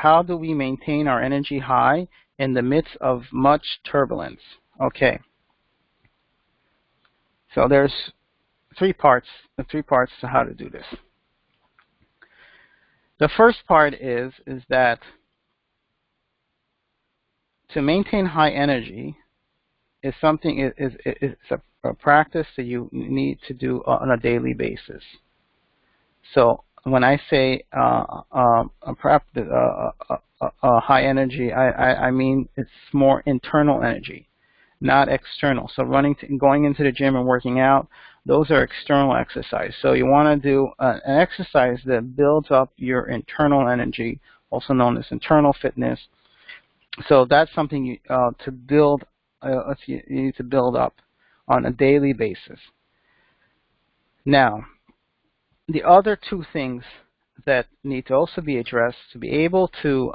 how do we maintain our energy high in the midst of much turbulence? Okay. So there's three parts to how to do this. The first part is that to maintain high energy is something is a practice that you need to do on a daily basis. So when I say high energy, I mean it's more internal energy, not external. So going into the gym and working out, those are external exercise. So you want to do an exercise that builds up your internal energy, also known as internal fitness. So that's something you to build. You need to build up on a daily basis. Now, the other two things that need to also be addressed to be able to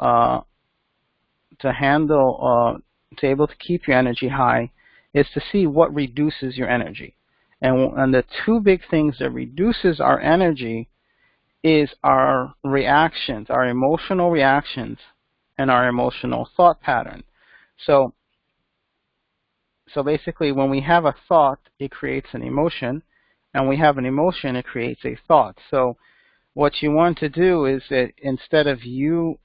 handle, to able to keep your energy high, is to see what reduces your energy. And the two big things that reduces our energy is our reactions, our emotional reactions, and our emotional thought pattern. So basically, when we have a thought, it creates an emotion, and we have an emotion, it creates a thought. So what you want to do is that instead of you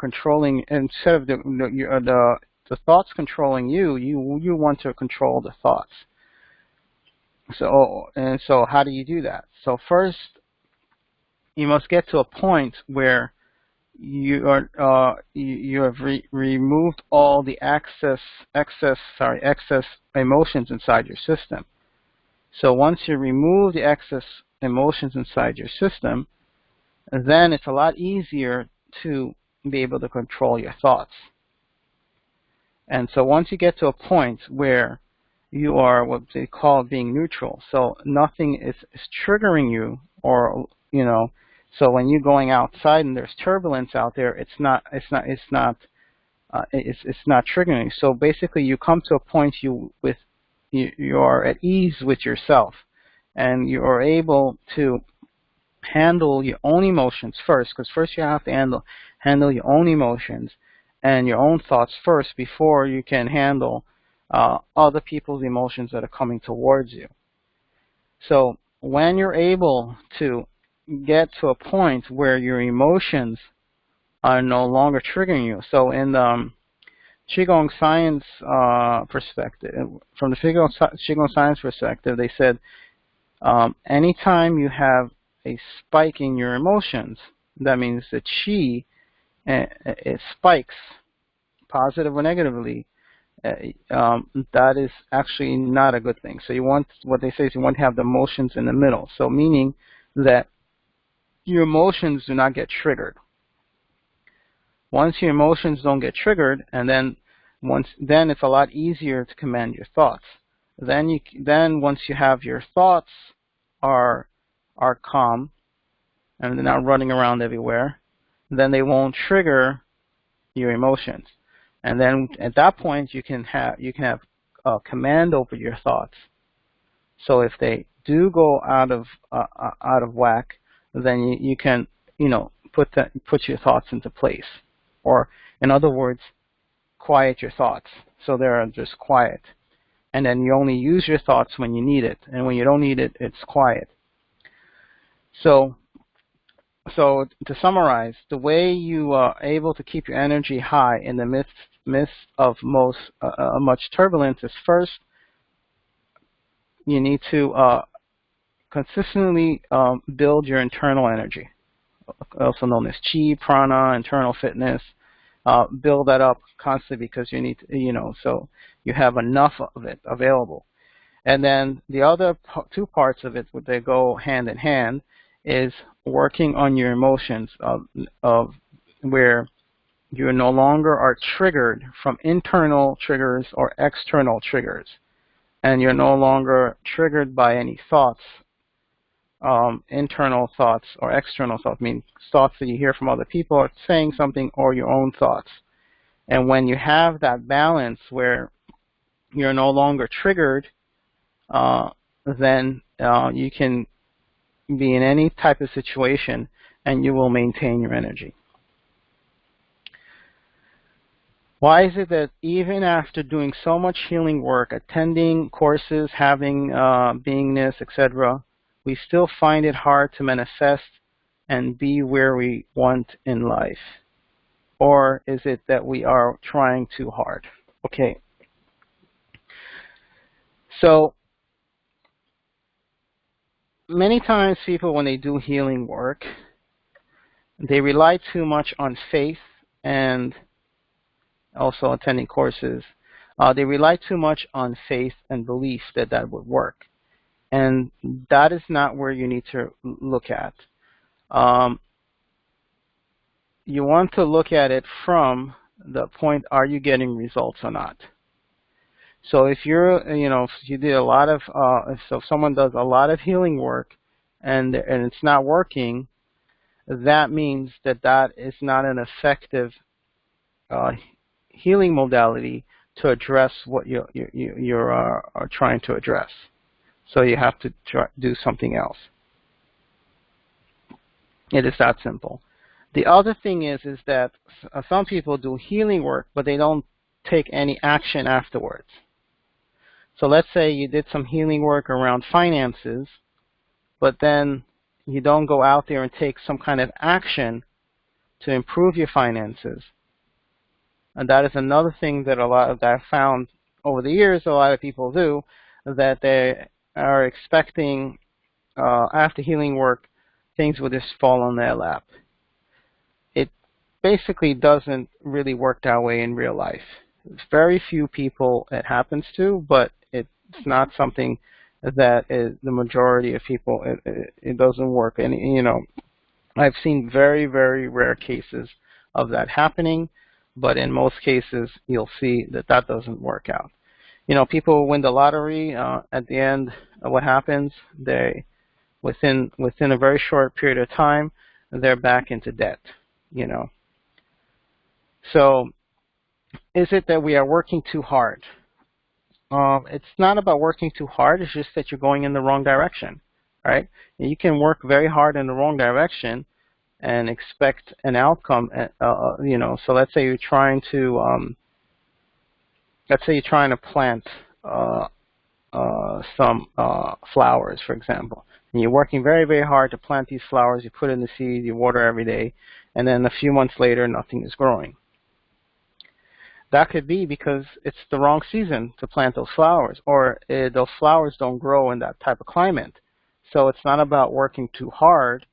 controlling, instead of the thoughts controlling you, you want to control the thoughts. So how do you do that? So first, you must get to a point where you have removed all the excess emotions inside your system. So once you remove the excess emotions inside your system, then it's a lot easier to be able to control your thoughts. And so once you get to a point where you are what they call being neutral, so nothing is triggering you, or so when you're going outside and there's turbulence out there, it's not triggering you. So basically, you come to a point you are at ease with yourself, and you are able to handle your own emotions first, because first you have to handle your own emotions and your own thoughts first before you can handle other people's emotions that are coming towards you. So when you're able to get to a point where your emotions are no longer triggering you, so in the Qigong science perspective, from the Qigong science perspective, they said anytime you have a spike in your emotions, that means the qi it spikes, positive or negatively. That is actually not a good thing. So you want, what they say is you want to have the emotions in the middle. So meaning that your emotions do not get triggered. Once your emotions don't get triggered, and then it's a lot easier to command your thoughts. Then once you have your thoughts are calm and they're not running around everywhere, then they won't trigger your emotions. And then at that point, you can have command over your thoughts. So if they do go out of whack, then you can put your thoughts into place, or in other words, quiet your thoughts so they're just quiet. And then you only use your thoughts when you need it, and when you don't need it, it's quiet. So to summarize, the way you are able to keep your energy high in the midst of much turbulence is, first, you need to consistently build your internal energy, also known as chi, prana, internal fitness. Build that up constantly, because you need to, so you have enough of it available. And then the other two parts of it, they go hand in hand, is working on your emotions of where you no longer are triggered from internal triggers or external triggers, and you're no longer triggered by any thoughts, internal thoughts or external thoughts, I mean thoughts that you hear from other people or saying something, or your own thoughts. And when you have that balance where you're no longer triggered, then you can be in any type of situation and you will maintain your energy. Why is it that even after doing so much healing work, attending courses, having beingness, etc., we still find it hard to manifest and be where we want in life? Or is it that we are trying too hard? Okay, so many times people, when they do healing work, they rely too much on faith and also attending courses. They rely too much on faith and belief that that would work. And that is not where you need to look at. You want to look at it from the point, are you getting results or not? So if you're, if you did a lot of, if someone does a lot of healing work and it's not working, that means that that is not an effective uh, healing modality to address what you're are trying to address. So you have to do something else. It is that simple. The other thing is that some people do healing work, but they don't take any action afterwards. So let's say you did some healing work around finances, but then you don't go out there and take some kind of action to improve your finances. And that is another thing that that I've found over the years a lot of people do, that they are expecting after healing work things will just fall on their lap. It basically doesn't really work that way in real life. It's very few people it happens to, but it's not something that is the majority of people. It doesn't work. And I've seen very, very rare cases of that happening, but in most cases you'll see that that doesn't work out. People win the lottery. At the end, what happens? They within a very short period of time, they're back into debt. So is it that we are working too hard? It's not about working too hard. It's just that you're going in the wrong direction, right? And you can work very hard in the wrong direction and expect an outcome. So let's say you're trying to plant some flowers, for example. And you're working very, very hard to plant these flowers. You put in the seed, you water every day, and then a few months later, nothing is growing. That could be because it's the wrong season to plant those flowers, or those flowers don't grow in that type of climate. So it's not about working too hard.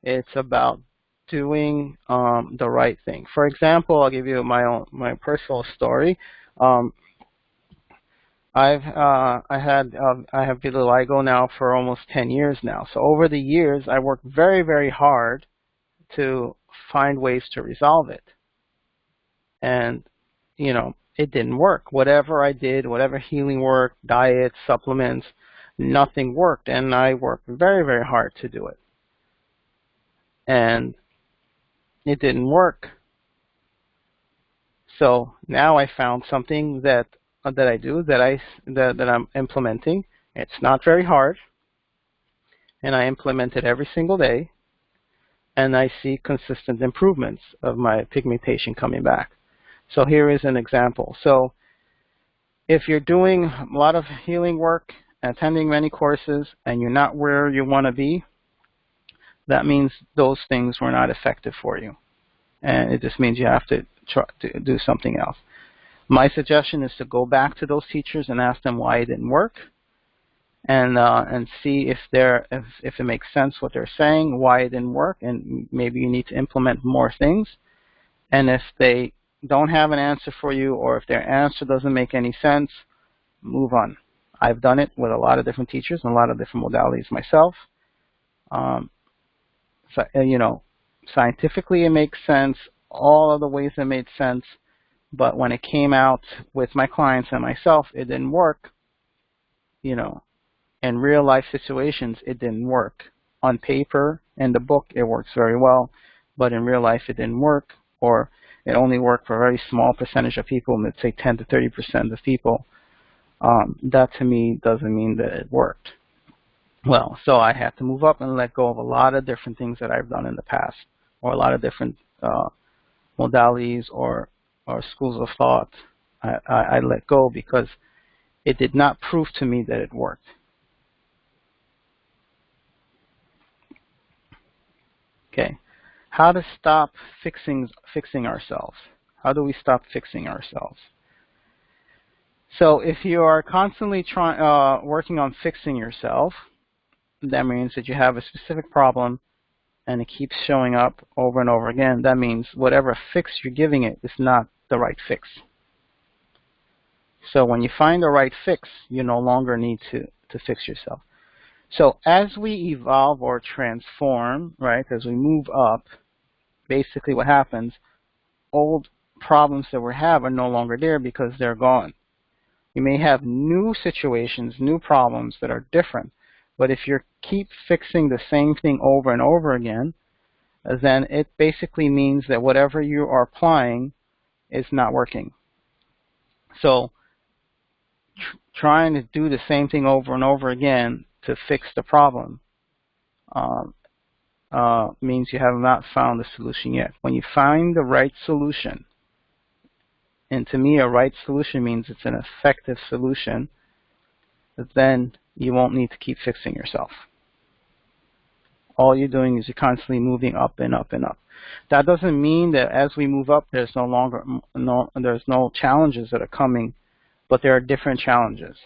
It's about doing the right thing. For example, I'll give you my personal story. I have vitiligo now for almost 10 years now. So over the years, I worked very, very hard to find ways to resolve it. And, it didn't work. Whatever I did, whatever healing work, diet, supplements, nothing worked. And I worked very, very hard to do it. And it didn't work. So now I found something that I do, that I'm implementing. It's not very hard, and I implement it every single day, and I see consistent improvements of my pigmentation coming back. So here is an example. So if you're doing a lot of healing work, attending many courses, and you're not where you want to be, that means those things were not effective for you. And it just means you have to try to do something else. My suggestion is to go back to those teachers and ask them why it didn't work, and see if it makes sense what they're saying, why it didn't work, and maybe you need to implement more things. And if they don't have an answer for you, or if their answer doesn't make any sense, move on. I've done it with a lot of different teachers and a lot of different modalities myself. Scientifically it makes sense. All of the ways it made sense. But when it came out with my clients and myself, it didn't work. In real life situations, it didn't work. On paper, in the book, it works very well, but in real life, it didn't work, or it only worked for a very small percentage of people, let's say 10 to 30% of people. That to me doesn't mean that it worked. Well, so I had to move up and let go of a lot of different things that I've done in the past, or a lot of different modalities or or schools of thought, I let go because it did not prove to me that it worked. Okay. How to stop fixing ourselves? How do we stop fixing ourselves? So if you are constantly working on fixing yourself, that means that you have a specific problem and it keeps showing up over and over again. That means whatever fix you're giving it is not the right fix. So when you find the right fix, you no longer need to fix yourself. So as we evolve or transform, right, as we move up, basically what happens, old problems that we have are no longer there because they're gone. You may have new situations, new problems that are different, but if you keep fixing the same thing over and over again, then it basically means that whatever you are applying is not working. So trying to do the same thing over and over again to fix the problem means you have not found the solution yet. When you find the right solution, and to me a right solution means it's an effective solution, then you won't need to keep fixing yourself. All you're doing is you're constantly moving up and up and up. That doesn't mean that as we move up, there's no challenges that are coming, but there are different challenges.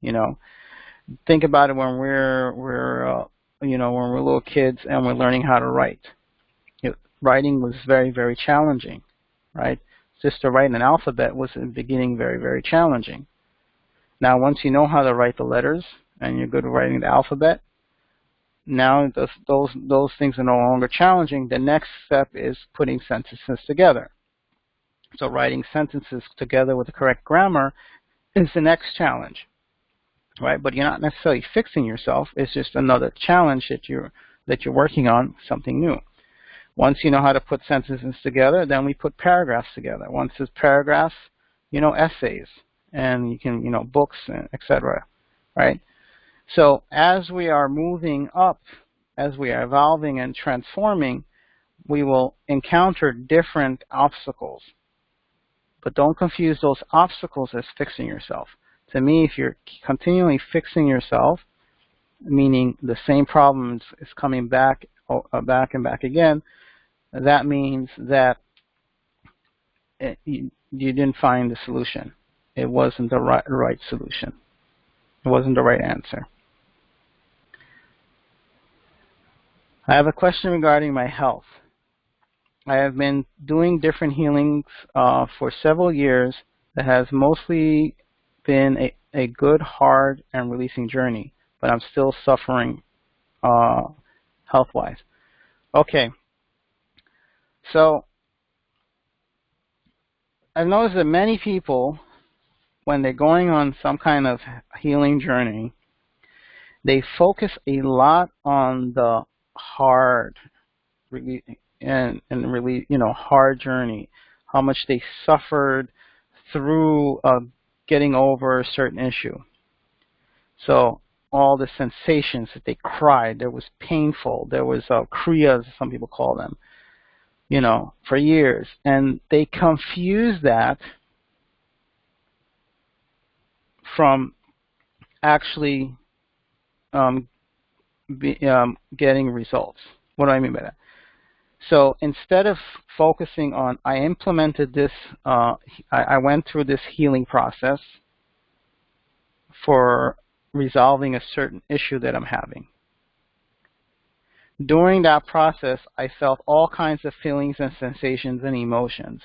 You know, think about it when we're little kids and we're learning how to write. Writing was very, very challenging, right? Just to write an alphabet was in the beginning very, very challenging. Now, once you know how to write the letters and you're good at writing the alphabet, now those things are no longer challenging. The next step is putting sentences together. So writing sentences together with the correct grammar is the next challenge, right? But you're not necessarily fixing yourself. It's just another challenge that you're working on, something new. Once you know how to put sentences together, then we put paragraphs together. Once it's paragraphs, essays, and you can, books, etc., right? So as we are moving up, as we are evolving and transforming, we will encounter different obstacles. But don't confuse those obstacles as fixing yourself. To me, if you're continually fixing yourself, meaning the same problem is coming back and back again, that means that you didn't find the solution. It wasn't the right solution. It wasn't the right answer. I have a question regarding my health. I have been doing different healings for several years that has mostly been a good, hard, and releasing journey, but I'm still suffering health-wise. Okay. So I've noticed that many people, when they're going on some kind of healing journey, they focus a lot on the hard and really, hard journey, how much they suffered through getting over a certain issue. So all the sensations that they cried, there was painful, there was kriyas, some people call them, for years. And they confuse that from actually getting results. What do I mean by that? So instead of focusing on, I implemented this, I went through this healing process for resolving a certain issue that I'm having. During that process, I felt all kinds of feelings and sensations and emotions.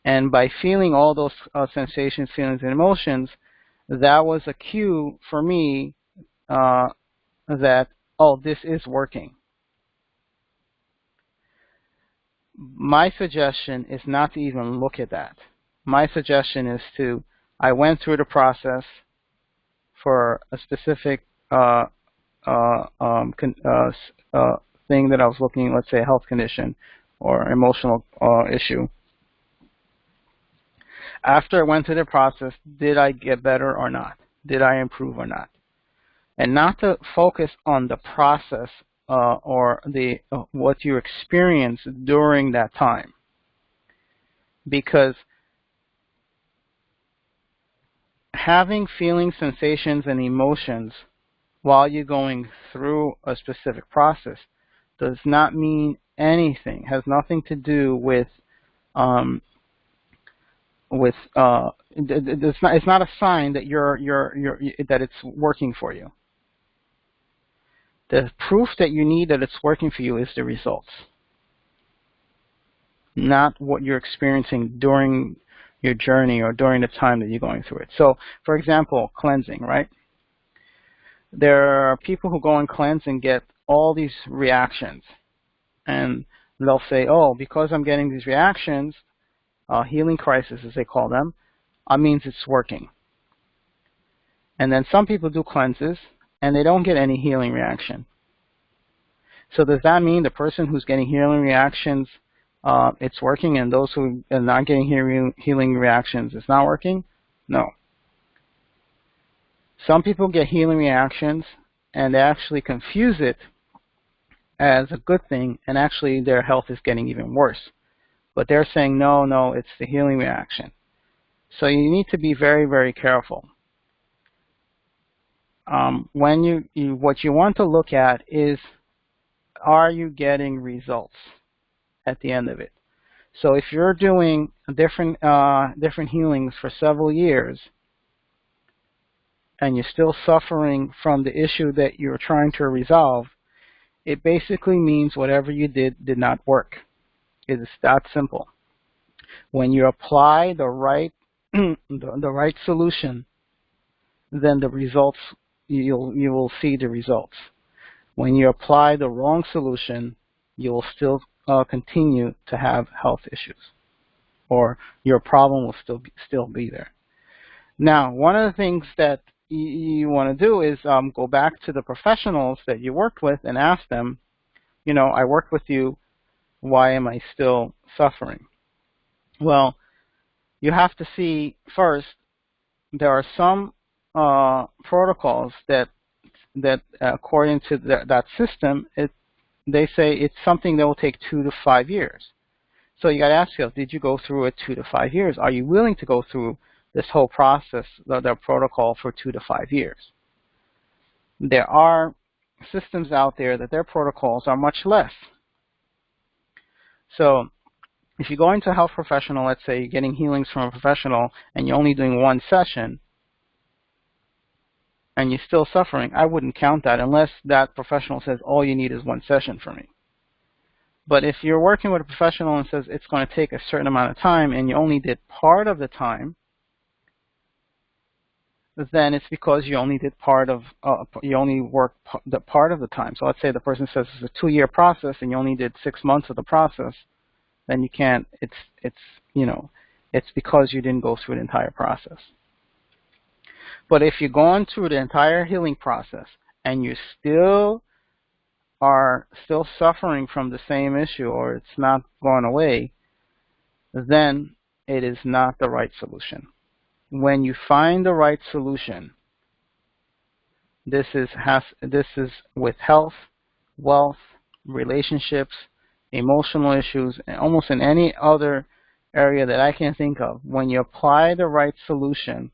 And by feeling all those sensations, feelings, and emotions, that was a cue for me that, oh, this is working. My suggestion is not to even look at that. My suggestion is I went through the process for a specific thing that I was looking, let's say a health condition or emotional issue. After I went through the process, did I get better or not? Did I improve or not? And not to focus on the process or what you experienced during that time. because having feelings, sensations, and emotions while you're going through a specific process does not mean anything. Has nothing to do with it's not a sign that that it's working for you. The proof that you need that it's working for you is the results, not what you're experiencing during your journey or during the time that you're going through it. So, for example, cleansing, right? There are people who go and cleanse and get all these reactions, and they'll say, oh, because I'm getting these reactions, healing crisis as they call them, means it's working. And then some people do cleanses and they don't get any healing reaction. So does that mean the person who's getting healing reactions, it's working, and those who are not getting healing reactions, it's not working? No. Some people get healing reactions and they actually confuse it as a good thing, and actually their health is getting even worse. But they're saying, no, no, it's the healing reaction. So you need to be very, very careful. When what you want to look at is, are you getting results at the end of it? So if you're doing different healings for several years and you're still suffering from the issue that you're trying to resolve, it basically means whatever you did not work. It is that simple. When you apply the right the right solution, then the results, you will see the results. When you apply the wrong solution, you will still continue to have health issues, or your problem will still be there. Now, one of the things that you want to do is go back to the professionals that you worked with and ask them, I worked with you, why am I still suffering? Well, you have to see first, there are some protocols that according to that system, they say it's something that will take 2 to 5 years. So you got to ask yourself, did you go through it 2 to 5 years? Are you willing to go through this whole process, the protocol, for 2 to 5 years? There are systems out there that their protocols are much less. So if you go into a health professional, let's say you're getting healings from a professional and you're only doing 1 session, and you're still suffering, I wouldn't count that unless that professional says all you need is 1 session from me. But if you're working with a professional and says it's going to take a certain amount of time and you only did part of the time, then it's because you only did you only worked the part of the time. So let's say the person says it's a 2-year process and you only did 6 months of the process, then you can't. It's because you didn't go through the entire process. But if you're going through the entire healing process and you are still suffering from the same issue, or it's not going away, then it is not the right solution. When you find the right solution, this is with health, wealth, relationships, emotional issues, and almost in any other area that I can think of. When you apply the right solution,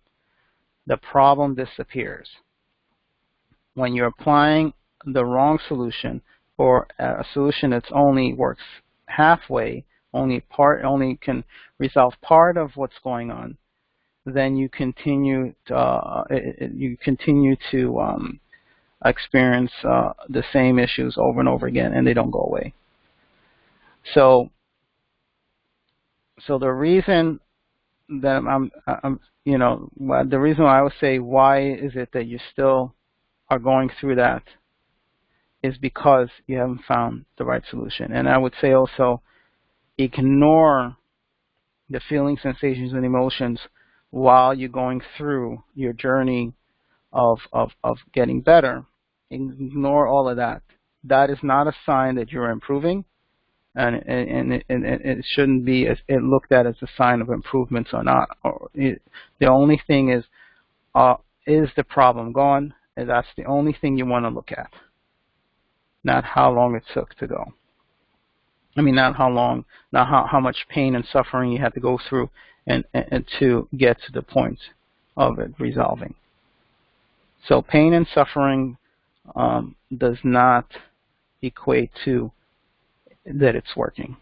the problem disappears. When you're applying the wrong solution, or a solution that's only works halfway, only can resolve part of what's going on, then you continue to experience the same issues over and over again, and they don't go away. So the reason that the reason why I would say, why is it that you still are going through that, is because you haven't found the right solution. And I would say also, ignore the feelings, sensations, and emotions while you're going through your journey of getting better. Ignore all of that. That is not a sign that you're improving, and it shouldn't be looked at as a sign of improvements or not. The only thing is the problem gone? And that's the only thing you want to look at, not how long it took to go. I mean, not how long, not how much pain and suffering you had to go through and to get to the point of it resolving. So pain and suffering does not equate to that it's working.